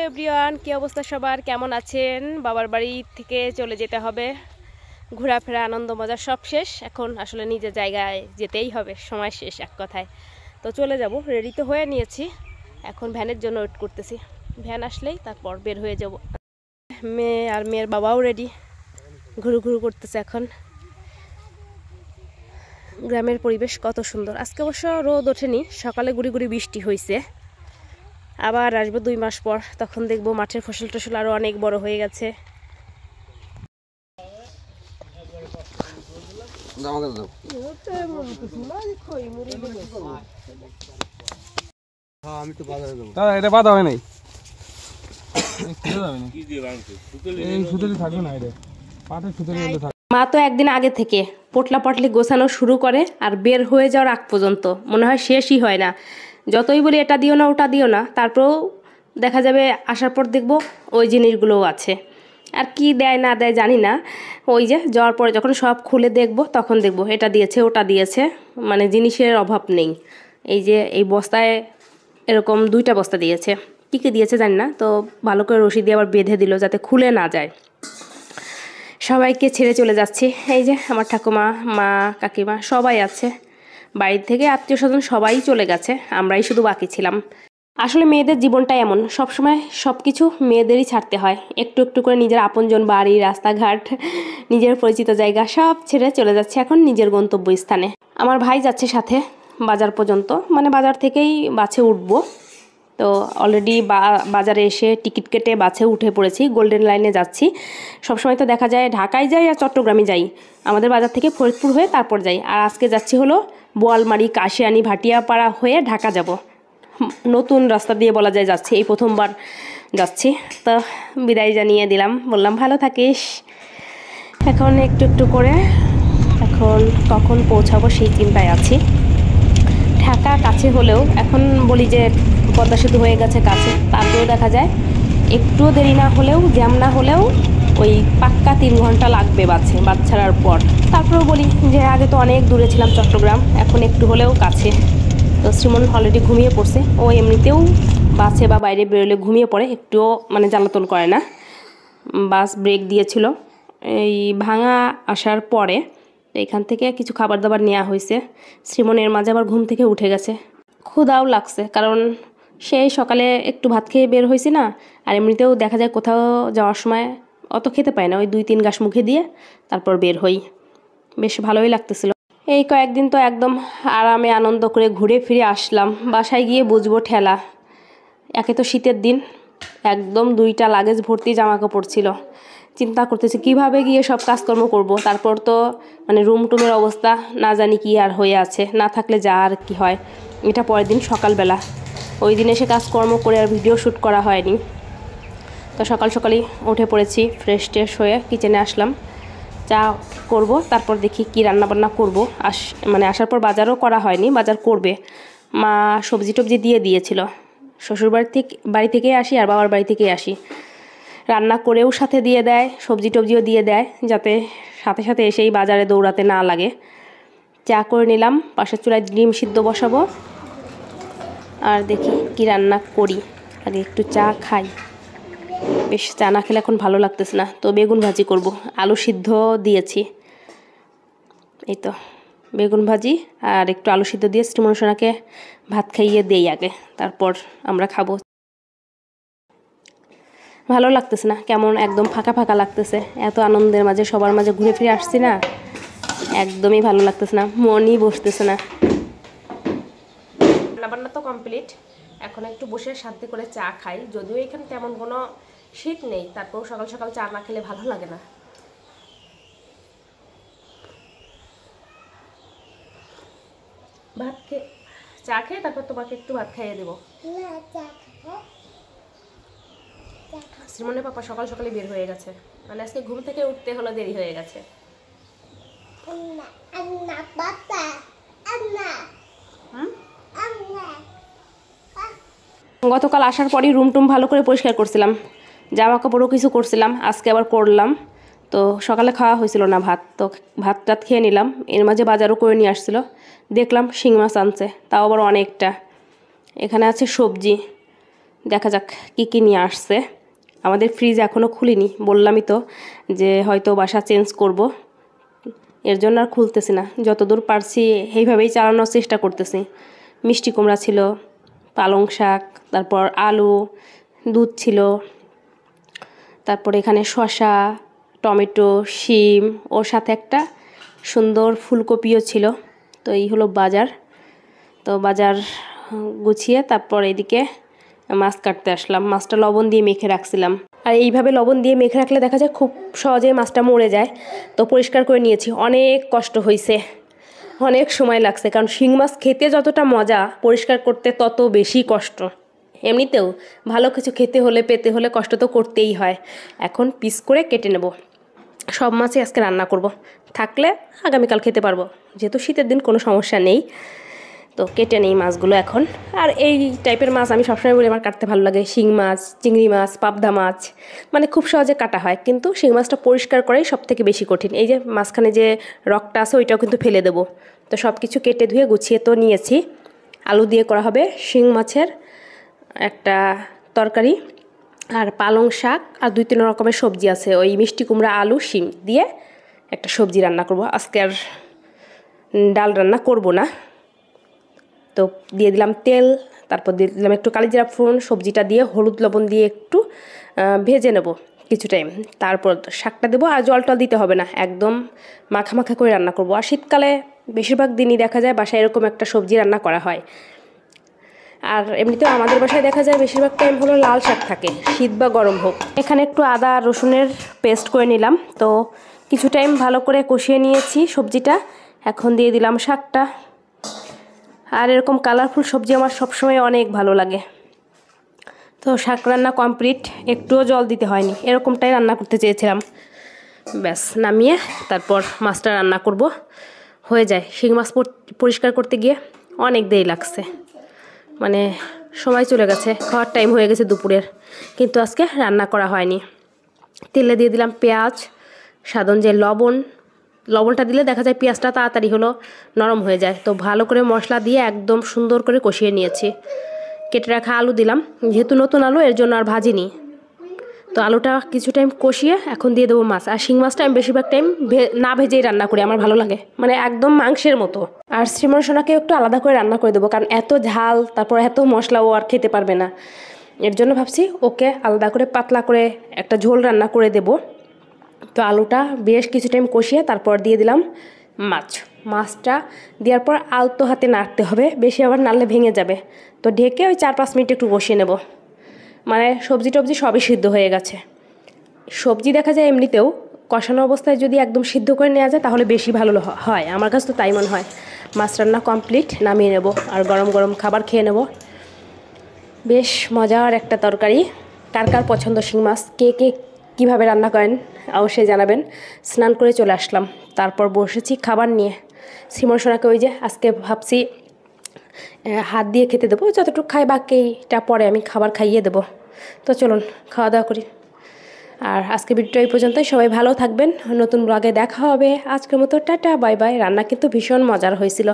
Everyone, কি অবস্থা সবার, কেমন আছেন? বাবার বাড়ি থেকে চলে যেতে হবে, ঘোরাফেরা আনন্দ মজা সব শেষ। এখন আসলে নিজের জায়গায় যেতেই হবে, সময় শেষ এক কথায়। তো চলে যাব, রেডি তো হয়ে নিয়েছি, এখন ভ্যানের জন্য ওয়েট করতেছি। ভ্যান আসলেই তারপর বের হয়ে যাব। মেয়ে আর মেয়ের বাবাও রেডি, ঘুরু ঘুরু করতেছে এখন। গ্রামের পরিবেশ কত সুন্দর। আজকে অবশ্য রোদ ওঠেনি, সকালে গুড়ি গুড়ি বৃষ্টি হয়েছে। আবার আসবো 2 মাস পর, তখন দেখবো মাঠের ফসল টসল আরো অনেক বড় হয়ে গেছে। এটা বাধা হয় নাই, মা তো একদিন আগে থেকে পোটলা পটলি গোছানো শুরু করে, আর বের হয়ে যাওয়ার আগ পর্যন্ত মনে হয় শেষই হয় না। যতই বলি এটা দিও না ওটা দিও না, তারপরেও দেখা যাবে আসার পর দেখবো ওই জিনিসগুলোও আছে। আর কি দেয় না দেয় জানি না, ওই যে যাওয়ার পরে যখন সব খুলে দেখবো তখন দেখবো এটা দিয়েছে ওটা দিয়েছে, মানে জিনিসের অভাব নেই। এই যে এই বস্তায় এরকম 2টা বস্তা দিয়েছে, কী কী দিয়েছে জানি না, তো ভালো করে রশি দিয়ে আবার বেঁধে দিল যাতে খুলে না যায়। সবাইকে ছেড়ে চলে যাচ্ছি। এই যে আমার ঠাকুমা, মা, কাকিমা সবাই আছে, বাড়ি থেকে আত্মীয় স্বজন সবাই চলে গেছে, আমরাই শুধু বাকি ছিলাম। আসলে মেয়েদের জীবনটা এমন, সবসময় সব কিছু মেয়েদেরই ছাড়তে হয়। একটু একটু করে নিজের আপনজন, বাড়ি, রাস্তাঘাট, নিজের পরিচিত জায়গা সব ছেড়ে চলে যাচ্ছে এখন নিজের গন্তব্যস্থানে। আমার ভাই যাচ্ছে সাথে বাজার পর্যন্ত, মানে বাজার থেকেই বাসে উঠবো। তো অলরেডি বাজারে এসে টিকিট কেটে বাসে উঠে পড়েছি, গোল্ডেন লাইনে যাচ্ছি। সবসময় তো দেখা যায় ঢাকায় যাই আর চট্টগ্রামে যাই, আমাদের বাজার থেকে ফরিদপুর হয়ে তারপর যাই। আর আজকে যাচ্ছি হলো বোয়ালমারি, কাশিয়ানি, ভাটিয়াপাড়া হয়ে ঢাকা যাব। নতুন রাস্তা দিয়ে বলা যায় যাচ্ছি, এই প্রথমবার যাচ্ছি। তো বিদায় জানিয়ে দিলাম, বললাম ভালো থাকিস। এখন একটু একটু করে এখন কখন পৌঁছাবো সেই চিন্তায় আছি। ঢাকা কাছে হলেও এখন বলি যে পদ্মা সেতু হয়ে গেছে কাছে, তারপরেও দেখা যায় একটুও দেরি না হলেও, জ্যাম না হলেও ওই পাক্কা 3 ঘন্টা লাগবে বাসে, বাস ছাড়ার পর। তারপরেও বলি যে আগে তো অনেক দূরে ছিলাম চট্টগ্রাম, এখন একটু হলেও কাছে। তো শ্রীমন অলরেডি ঘুমিয়ে পড়ছে, ও এমনিতেও বাসে বা বাইরে বেরোলে ঘুমিয়ে পড়ে, একটুও মানে জ্বালাতন করে না। বাস ব্রেক দিয়েছিল এই ভাঙা আসার পরে, এখান থেকে কিছু খাবার দাবার নেওয়া হয়েছে। শ্রীমনের মাঝে আবার ঘুম থেকে উঠে গেছে, ক্ষুধাও লাগছে, কারণ সেই সকালে একটু ভাত খেয়ে বের হয়েছি না। আর এমনিতেও দেখা যায় কোথাও যাওয়ার সময় অত খেতে পাই না, ওই 2-3 গাছ মুখে দিয়ে তারপর বের হই। বেশ ভালোই লাগতেছিল। এই কয়েকদিন তো একদম আরামে আনন্দ করে ঘুরে ফিরে আসলাম। বাসায় গিয়ে বুঝবো ঠেলা। একে তো শীতের দিন, একদম 2টা লাগেজ ভর্তি জামা কাপড় ছিল। চিন্তা করতেছি কিভাবে গিয়ে সব কাজকর্ম করব। তারপর তো মানে রুম টুমের অবস্থা না জানি কি আর হয়ে আছে, না থাকলে যা আর কি হয়। এটা পরের দিন সকালবেলা, ওই দিন এসে কাজকর্ম করে আর ভিডিও শ্যুট করা হয়নি। তো সকাল সকালই উঠে পড়েছি, ফ্রেশ ট্রেশ হয়ে কিচেনে আসলাম, চা করব, তারপর দেখি কি রান্না বান্না করব। মানে আসার পর বাজারও করা হয়নি, বাজার করবে মা। সবজি টবজি দিয়ে দিয়েছিল, শ্বশুর বাড়ি থেকে আসি আর বাবার বাড়ি থেকে আসি, রান্না করেও সাথে দিয়ে দেয়, সবজি টবজিও দিয়ে দেয়, যাতে সাথে সাথে এসেই বাজারে দৌড়াতে না লাগে। চা করে নিলাম, পাশের চুলায় ডিম সিদ্ধ বসাবো, আর দেখি কি রান্না করি। আগে একটু চা খাই, বেশ চা না খেলে এখন ভালো লাগতেছে না। তো বেগুন ভাজি করব, আলু সিদ্ধ দিয়েছি, এই তো বেগুন ভাজি আর একটু আলু সিদ্ধ দিয়ে শ্রীমনসোনাকে ভাত খাইয়ে দেই আগে, তারপর আমরা খাবো। ভালো লাগতেছে না, কেমন একদম ফাঁকা ফাঁকা লাগতেছে। এত আনন্দের মাঝে সবার মাঝে ঘুরে ফিরে আসছি না, একদমই ভালো লাগতেছে না, মনই বসতেছে না। রান্নাবান্না তো কমপ্লিট, এখন একটু বসে শান্তি করে চা খাই। যদিও এখানে তেমন কোনো শীত নেই, তারপর সকাল সকাল চা না খেলে ভালো লাগে না। চা খেয়ে তারপর তোমাকে একটু ভাত খাইয়ে দেবো। শ্রীমনের পাপা সকাল সকালে বের হয়ে গেছে, মানে আজকে ঘুম থেকে উঠতে হলো দেরি হয়ে গেছে। গতকাল আসার পরই রুম টুম ভালো করে পরিষ্কার করছিলাম, জামা কাপড়ও কিছু করছিলাম, আজকে আবার করলাম। তো সকালে খাওয়া হয়েছিল না ভাত, তো ভাত টাত খেয়ে নিলাম। এর মাঝে বাজারও করে নিয়ে আসছিলো, দেখলাম শিং মাছ আনছে, তাও আবার অনেকটা। এখানে আছে সবজি, দেখা যাক কী কী নিয়ে আসছে। আমাদের ফ্রিজ এখনও খুলিনি, বললামই তো যে হয়তো বাসা চেঞ্জ করব, এর জন্য আর খুলতেছি না। যতদূর পারছি এইভাবেই চালানোর চেষ্টা করতেছি। মিষ্টি কুমড়া ছিল, পালং শাক, তারপর আলু, দুধ ছিল, তারপর এখানে শসা, টমেটো, শিম, ওর সাথে একটা সুন্দর ফুলকপিও ছিল। তো এই হলো বাজার। তো বাজার গুছিয়ে তারপর এদিকে মাছ কাটতে আসলাম। মাছটা লবণ দিয়ে মেখে রাখছিলাম, আর এইভাবে লবণ দিয়ে মেখে রাখলে দেখা যায় খুব সহজে মাছটা মরে যায়। তো পরিষ্কার করে নিয়েছি। অনেক কষ্ট হয়েছে, অনেক সময় লাগছে, কারণ শিং মাছ খেতে যতটা মজা, পরিষ্কার করতে তত বেশি কষ্ট। এমনিতেও ভালো কিছু খেতে হলে, পেতে হলে কষ্ট তো করতেই হয়। এখন পিস করে কেটে নেব। সব মাছই আজকে রান্না করব, থাকলে আগামীকাল খেতে পারবো, যেহেতু শীতের দিন কোনো সমস্যা নেই। তো কেটে নেই মাছগুলো এখন। আর এই টাইপের মাছ আমি সবসময় বলি আমার কাটতে ভালো লাগে। শিং মাছ, চিংড়ি মাছ, পাবদা মাছ, মানে খুব সহজে কাটা হয়, কিন্তু শিং মাছটা পরিষ্কার করাই সব থেকে বেশি কঠিন। এই যে মাঝখানে যে রগটা আছে ওইটাও কিন্তু ফেলে দেবো। তো সব কিছু কেটে ধুয়ে গুছিয়ে তো নিয়েছি। আলু দিয়ে করা হবে শিং মাছের একটা তরকারি, আর পালং শাক, আর 2-3 রকমের সবজি আছে। ওই মিষ্টি কুমড়া, আলু, শিম দিয়ে একটা সবজি রান্না করব। আজকে আর ডাল রান্না করব না। তো দিয়ে দিলাম তেল, তারপর দিয়ে দিলাম একটু কালিজিরা ফোড়ন, সবজিটা দিয়ে হলুদ লবণ দিয়ে একটু ভেজে নেব কিছু টাইম। তারপর শাকটা দেবো, আর জল টল দিতে হবে না, একদম মাখা মাখা করে রান্না করব। আর শীতকালে বেশিরভাগ দিনই দেখা যায় বাসায় এরকম একটা সবজি রান্না করা হয়। আর এমনিতেও আমাদের বাসায় দেখা যায় বেশিরভাগ টাইম হলো লাল শাক থাকে, শীত বা গরম হোক। এখানে একটু আদা রসুনের পেস্ট করে নিলাম। তো কিছু টাইম ভালো করে কষিয়ে নিয়েছি সবজিটা। এখন দিয়ে দিলাম শাকটা। আর এরকম কালারফুল সবজি আমার সবসময় অনেক ভালো লাগে। তো শাক রান্না কমপ্লিট, একটুও জল দিতে হয়নি, এরকমটাই রান্না করতে চেয়েছিলাম। ব্যাস নামিয়ে তারপর মাছটা রান্না করব, হয়ে যায়। শিং মাছ পরিষ্কার করতে গিয়ে অনেক দেরি লাগছে, মানে সময় চলে গেছে, খাওয়ার টাইম হয়ে গেছে দুপুরের, কিন্তু আজকে রান্না করা হয়নি। তেলে দিয়ে দিলাম পেঁয়াজ, স্বাদ অনুযায়ী লবণ। লবণটা দিলে দেখা যায় পেঁয়াজটা তাড়াতাড়ি হলো নরম হয়ে যায়। তো ভালো করে মশলা দিয়ে একদম সুন্দর করে কষিয়ে নিয়েছি। কেটে রাখা আলু দিলাম, যেহেতু নতুন আলু এর জন্য আর ভাজিনি। তো আলুটা কিছু টাইম কষিয়ে এখন দিয়ে দেবো মাছ। আর শিং মাছটা আমি বেশিরভাগ টাইম না ভেজেই রান্না করি, আমার ভালো লাগে, মানে একদম মাংসের মতো। আর শ্রীমন সোনাকে একটু আলাদা করে রান্না করে দেবো, কারণ এত ঝাল তারপর এত মশলা ও আর খেতে পারবে না। এর জন্য ভাবছি ওকে আলাদা করে পাতলা করে একটা ঝোল রান্না করে দেব। তো আলুটা বেশ কিছু টাইম কষিয়ে তারপর দিয়ে দিলাম মাছটা দেওয়ার পর আলতো হাতে নাড়তে হবে, বেশি আবার নাড়লে ভেঙে যাবে। তো ঢেকে ওই 4-5 মিনিট একটু কষিয়ে নেব, মানে সবজি টবজি সবই সিদ্ধ হয়ে গেছে। সবজি দেখা যায় এমনিতেও কষানো অবস্থায় যদি একদম সিদ্ধ করে নেওয়া যায় তাহলে বেশি ভালো হয়, আমার কাছে তো তাই মনে হয়। মাছ রান্না কমপ্লিট, নামিয়ে নেব আর গরম গরম খাবার খেয়ে নেব। বেশ মজার একটা তরকারি। কার কার পছন্দ শিং মাছ, কে কে কীভাবে রান্না করেন অবশ্যই জানাবেন। স্নান করে চলে আসলাম, তারপর বসেছি খাবার নিয়ে। শ্রীমন সোনাকে ওই যে আজকে ভাবছি হাত দিয়ে খেতে দেবো, যতটুকু খাই বাকিটা পরে আমি খাবার খাইয়ে দেবো। তো চলুন খাওয়া দাওয়া করি। আর আজকে ভিডিওটা এই পর্যন্তই, সবাই ভালো থাকবেন, নতুন ব্লগে দেখা হবে। আজকের মতো টাটা বাই বাই। রান্না কিন্তু ভীষণ মজার হয়েছিল।